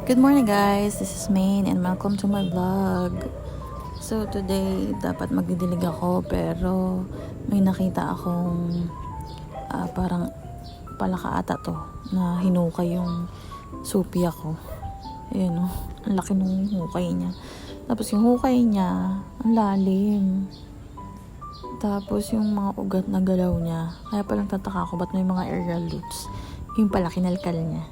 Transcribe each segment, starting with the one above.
Good morning guys, this is Maine and welcome to my vlog. So today, dapat magdidilig ako pero may nakita akong parang palaka ata to na hinukay yung supya ko. Ayan o, ang laki nung hukay niya. Tapos yung hukay niya, ang lalim. Tapos yung mga ugat na galaw niya, kaya palang tataka ko ba't may mga aerial roots. Yung pala kinalkal niya.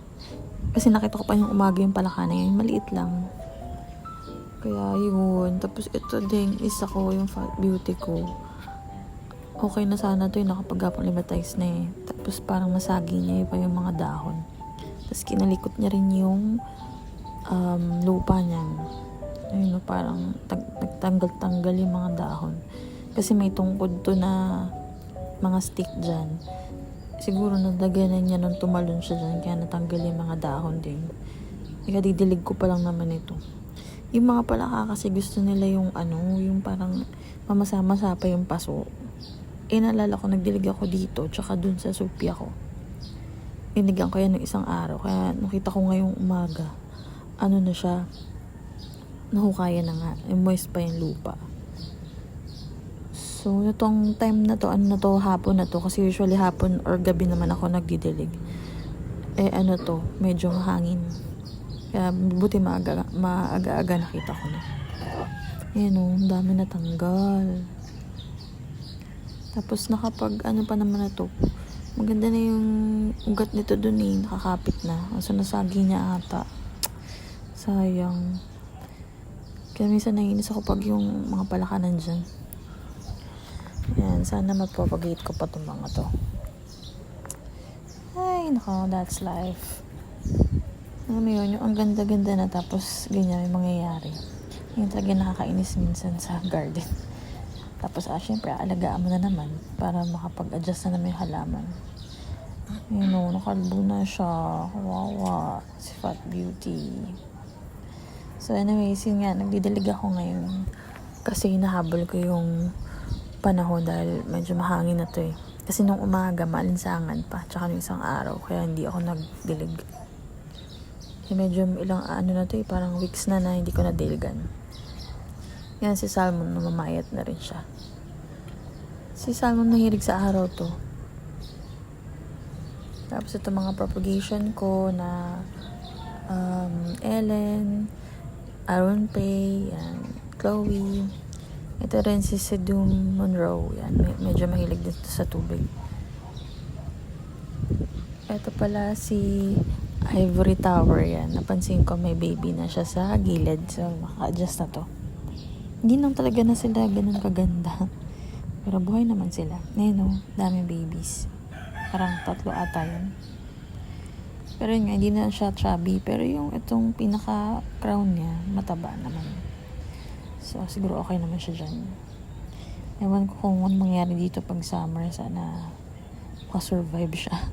Kasi nakita ko pa yung umaga yung palaka na yun. Maliit lang. Kaya yun. Tapos ito din, isa ko yung Fat Beauty ko. Okay na sana to yung nakapag-apong limatize na eh. Tapos parang masagi niya pa yung mga dahon. Tapos kinalikot niya rin yung lupa niyan. Ayun, parang nagtanggal-tanggal yung mga dahon. Kasi may tungkod to na mga stick dyan. Siguro nadaganan niya nung tumalon siya dyan, kaya natanggal yung mga dahon din. Ikadidilig ko pa lang naman ito. Yung mga palaka kasi gusto nila yung yung parang mamasa-masa pa yung paso. Naalala ko, nagdilig ako dito, tsaka dun sa supya ko. Inigan ko yan ng isang araw, kaya nakita ko ngayong umaga, na siya, nahukayan na nga, moist pa yung lupa. So, itong time na to, hapon na to, kasi usually hapon or gabi naman ako nagdidilig. Medyo hangin. Kaya buti maaga-aga nakita ko na. Ayan o, ang dami natanggal. Tapos nakapag, pa naman na to, maganda na yung ugat nito dun eh, nakakapit na. So, nasagi niya ata. Sayang. Kaya minsan naiinis ako pag yung mga palaka nandyan. Yan, sana mapropagate ko pa itong mga to. Ay, nako, that's life. Alam mo yun, yung ang ganda-ganda na tapos ganyan yung mangyayari. Yung talaga nakakainis minsan sa garden. Tapos syempre, alagaan mo na naman para makapag-adjust na naman yung halaman. Yun o, nakalbo na siya. Wawa, si Fat Beauty. So anyways, yun nga, nagdidilig ako ngayon. Kasi hinahabol ko yung panahon dahil medyo mahangin na to eh. Kasi nung umaga, maalinsangan pa. Tsaka nung isang araw, kaya hindi ako nagdilig. Kaya medyo ilang na to eh, parang weeks na hindi ko nadiligan. Yan, si Salmon, namamayat na rin siya. Si Salmon nahilig sa araw to. Tapos ito mga propagation ko na Ellen, Aaron Pay, yan, Chloe. Ito rin si Sedum Monroe. Yan, medyo mahilig dito sa tubig. Ito pala si Ivory Tower. Yan, napansin ko may baby na siya sa gilid. So, maka-adjust na to. Hindi lang talaga na sila ganun kaganda. Pero buhay naman sila. Ngayon o, daming babies. Parang 3 ata yun. Pero yun nga, hindi na siya chubby. Pero yung itong pinaka-crown niya, mataba naman. So, siguro okay naman siya dyan. Ewan ko kung ano mangyari dito pag summer. Sana makasurvive siya.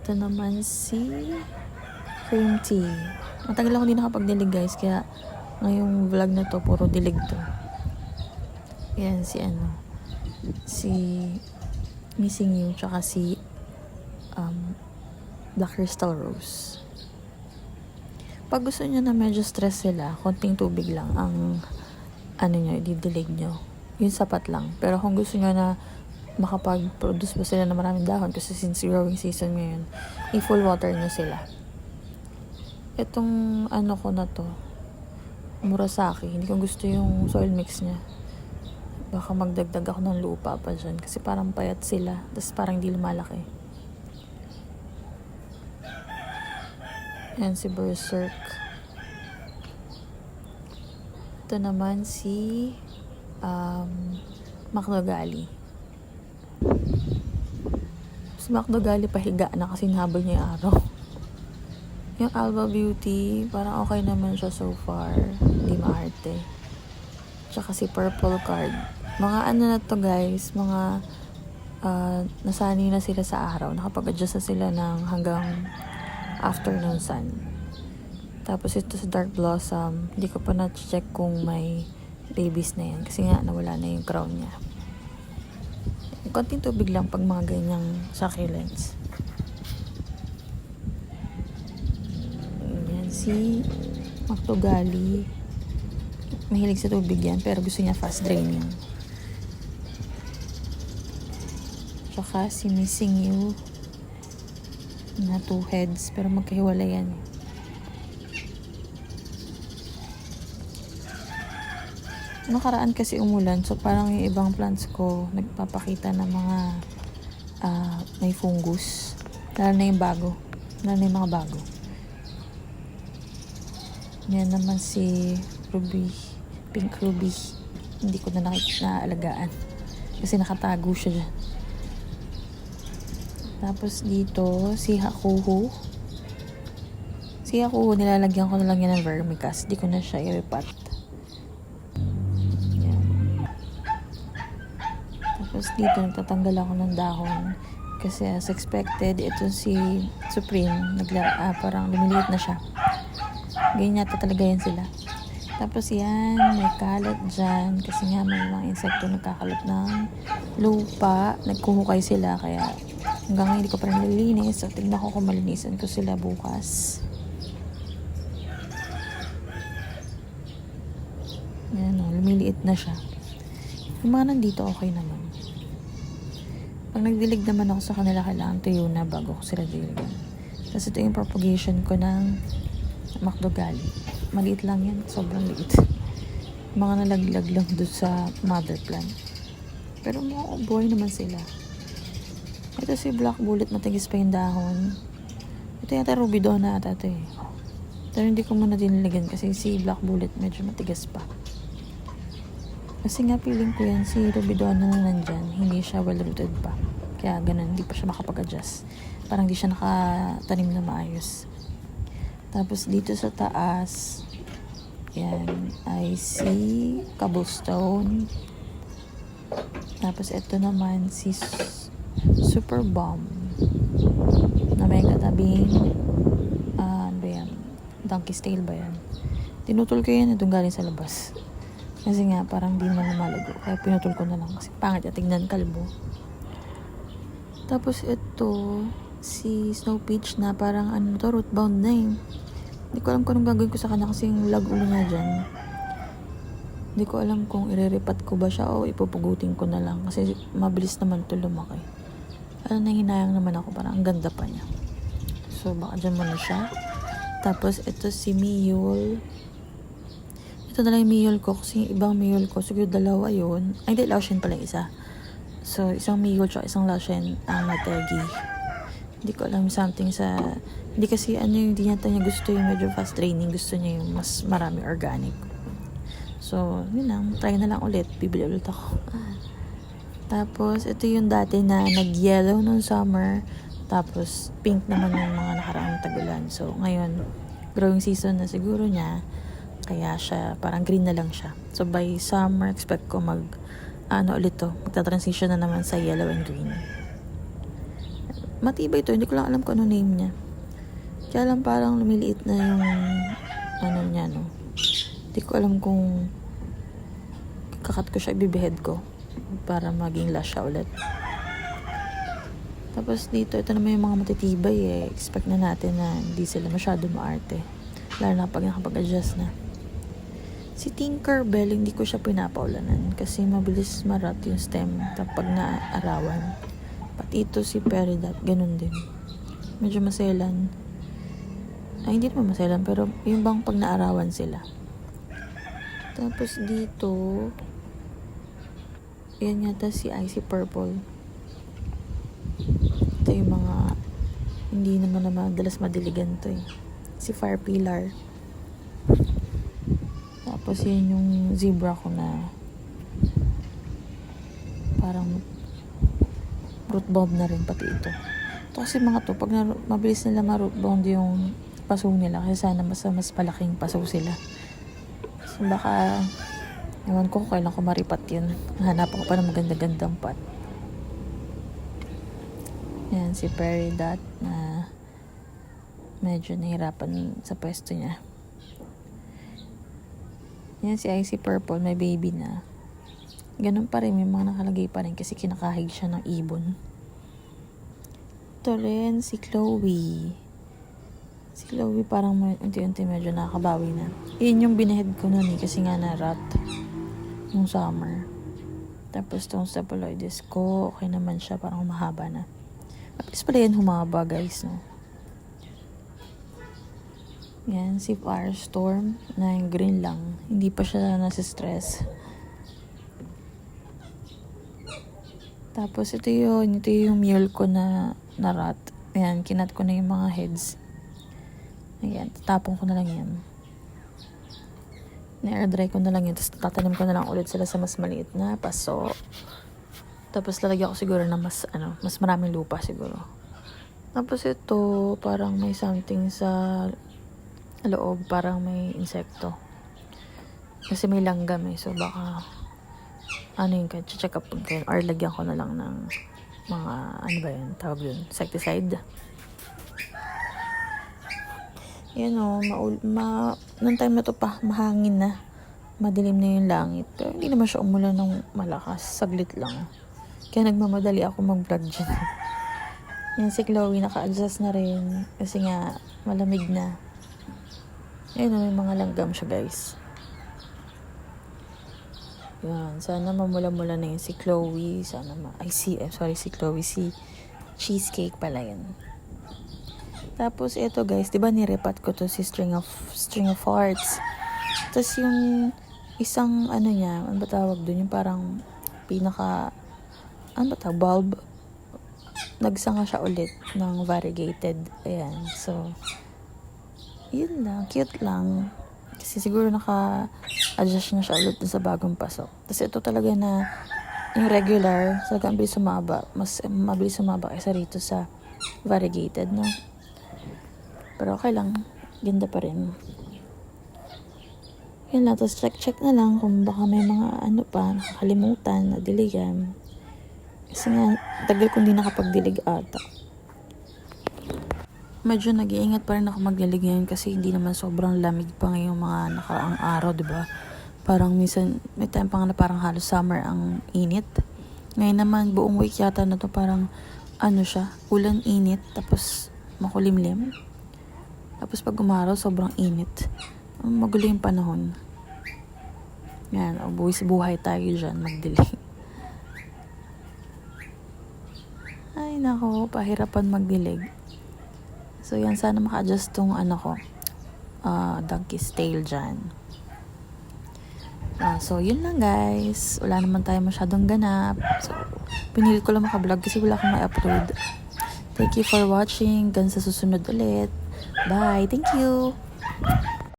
Ito naman si Cream Tea. Matagal ako din nakapagdilig guys. Kaya ngayong vlog na to, puro dilig to. Yan, si Missing You, tsaka si Black Crystal Rose. Pag gusto nyo na medyo stress sila, konting tubig lang ang nyo, ididilig nyo. Yun sapat lang. Pero kung gusto nyo na makapag-produce ba sila ng maraming dahon, kasi since growing season ngayon, i-full water nyo sila. Itong ko na to, Murasaki, hindi ko gusto yung soil mix niya. Baka magdagdag ako ng lupa pa dyan, kasi parang payat sila, tapos parang di lumalaki. Yan si Berserk. Ito naman si Macdogali. Si Macdogali pahiga na kasi nahabol niya yung araw. Yung Alba Beauty, parang okay naman siya so far. Hindi maarte. Tsaka si Purple Card. Mga na to guys, mga nasanay na sila sa araw. Nakapag-adjust na sila ng hanggang afternoon sun. Tapos ito sa Dark Blossom, hindi ko pa na-check kung may babies na yan kasi nga nawala na yung crown niya. Konting tubig lang pag mga ganyang succulents. si Macdogali. Mahilig sa tubig yan, pero gusto niya fast draining. Tsaka si Missing You na 2 heads, pero magkahiwalay yan. Nakaraan kasi umulan, so parang yung ibang plants ko nagpapakita ng mga may fungus. Lalo na yung bago. Lalo na yung mga bago. Yan naman si Ruby. Pink Ruby. Hindi ko na naalagaan. Kasi nakatago siya dyan. Tapos dito, si Hakuho. Si Hakuho, nilalagyan ko na lang yan ng vermicast. Di ko na siya i-repot. Tapos dito, nagtatanggal ako ng dahon. Kasi as expected, ito si Supreme, parang lumiliit na siya. Ganyan yata talaga yan sila. Tapos yan, may kalat dyan. Kasi nga may mga insekto nagkakalat ng lupa. Nagkuhukay sila, kaya hanggang ngayon hindi ko pa rin nalilinis. So, tignan ko kung malinisan ko sila bukas. Yan o, lumiliit na siya. Yung mga nandito, okay naman. Pag nagdilig naman ako sa kanila, kailangan tuyo na bago ko sila diligan. Tapos ito yung propagation ko ng Macdogali. Maliit lang yan, sobrang liit. Mga nalaglag lang doon sa mother plant. Pero buhay naman sila. Ito si Black Bullet, matigas pa yung dahon. Ito yata Rubidona ata ito eh. Pero hindi ko muna diniligan kasi si Black Bullet medyo matigas pa. Kasi nga feeling ko yan, si Rubidona na nandyan, hindi siya well-rooted pa. Kaya ganun, hindi pa siya makapag-adjust. Parang hindi siya nakatanim na maayos. Tapos dito sa taas, yan, ay si Cobblestone. Tapos ito naman si Super Bomb. Na may katabing, ano ba yan? Donkey's Tail ba yan? Tinutol ko yan, itong galing sa labas. Kasi nga, parang di naman lumalago. Kaya pinutol ko na lang. Kasi pangit at tignan kalbo. Tapos ito, si Snow Peach na parang ano to, rootbound na eh. Hindi ko alam kung anong gagawin ko sa kanya kasi yung lag ulo niya dyan. Hindi ko alam kung ireripat ko ba siya o ipupugutin ko na lang. Kasi mabilis naman ito lumaki. Hinayang naman ako. Parang ang ganda pa niya. So, baka dyan muna siya. Tapos ito si Miyol. Ito na lang yung Miyol ko kasi yung ibang Miyol ko siguro dalawa yun. Ay hindi, Laoshen pala isa. So isang Miyol tsaka isang Laoshen ang Mategi. Hindi ko alam something sa hindi kasi hindi niya gusto yung medyo fast training, gusto niya yung mas marami organic. So yun lang, try na lang ulit, bibili ulit ako. Tapos ito yung dati na nag-yellow nung summer, tapos pink naman yung mga nakaraang tagulan. So ngayon growing season na siguro niya, kaya siya, parang green na lang siya. So, by summer, expect ko magta-transition na naman sa yellow and green. Matibay ito, hindi ko lang alam kung ano name niya. Kaya lang parang lumiliit na yung, niya, no. Hindi ko alam kung kakat ko siya, ibibehead ko para maging lush siya ulit. Tapos dito, ito naman yung mga matitibay eh. Expect na natin na hindi sila masyado maarte. Lalo na pag nakapag-adjust na. Si Tinkerbell, hindi ko siya pinapaulanan kasi mabilis marat yung stem kapag naarawan. Pati ito si Peridot, ganun din. Medyo maselan. Ay, hindi naman maselan, pero yung bang pag naarawan sila. Tapos dito, yan yata si Icy Purple. Ito yung mga hindi naman madalas madiligan to eh. Si Fire Pillar. Tapos yun yung zebra ko na parang rootbound na rin pati ito. Ito kasi mga to, pag mabilis nila ma-rootbound yung paso nila, kasi sana mas malaking paso sila. So baka, ewan ko kailan ko maripat yun. Hanap ako pa ng maganda-gandang pot. Yan, si Peridot na medyo nahirapan sa pwesto niya. Yan si Icy Purple, may baby na. Ganun pa rin, may mga nakalagay pa rin kasi kinakahig siya ng ibon. Ito rin si Chloe. Si Chloe parang unti-unti medyo nakakabawi na. Yun yung binahead ko nun kasi nga na-rot nung summer. Tapos tong staphyloides ko, okay naman siya, parang mahaba na. At least pala yan humaba guys, no? Yan, si Firestorm na yung green lang. Hindi pa siya nasa-stress. Tapos ito yung mule ko na rot. Ayan, kinat ko na yung mga heads. Ayan, tatapon ko na lang yan. Na-air dry ko na lang yun. Tapos tatanim ko na lang ulit sila sa mas maliit na paso. Tapos lalagyan ko siguro na mas maraming lupa siguro. Tapos ito, parang may something sa loob, parang may insekto. Kasi may langgam so baka check up ko yun. Or lagyan ko na lang ng mga, tawag yun, insecticide. Yan nung time na to pa, mahangin na. Madilim na yung langit. Pero hindi naman siya umulan ng malakas. Saglit lang. Kaya nagmamadali ako mag-vlog dyan. Yan si Chloe, naka-adjust na rin. Kasi nga, malamig na. Ayun may mga langgam siya guys. Yan, sana mamula-mula na yun si Chloe. Si Chloe, si Cheesecake pala yun. Tapos ito guys, 'di ba nirepat ko to si string of hearts. Tapos yung isang niya, ano ba tawag doon, yung parang pinaka bulb. Nagsanga siya ulit ng variegated. Ayan. So yun lang, cute lang. Kasi siguro naka-adjust na siya ulit sa bagong paso. Tapos ito talaga na yung regular, talaga mabilis sumaba. Mas mabilis sumaba kaysa rito sa variegated, no? Pero okay lang. Ganda pa rin. Yun lang. Tapos check na lang kung baka may mga nakakalimutan na diligan. Kasi nga, tagal kong di nakapagdilig ata. Medyo nag-iingat pa rin ako magdilig ngayon kasi hindi naman sobrang lamig pa ngayong mga nakaraang araw, diba? Parang minsan, may time pa nga na parang halos summer ang init. Ngayon naman, buong week yata na to parang, ulan init, tapos makulimlim. Tapos pag umaraw, sobrang init. Magulo yung panahon. Yan, buhay tayo dyan, magdilig. Ay, nako, pahirapan magdilig. So, yan, sana maka-adjust tong donkey's tail dyan. So, yun lang guys. Wala naman tayo masyadong ganap. So, pinilit ko lang maka-vlog kasi wala akong ma-upload. Thank you for watching. Hanggang sa susunod ulit. Bye. Thank you.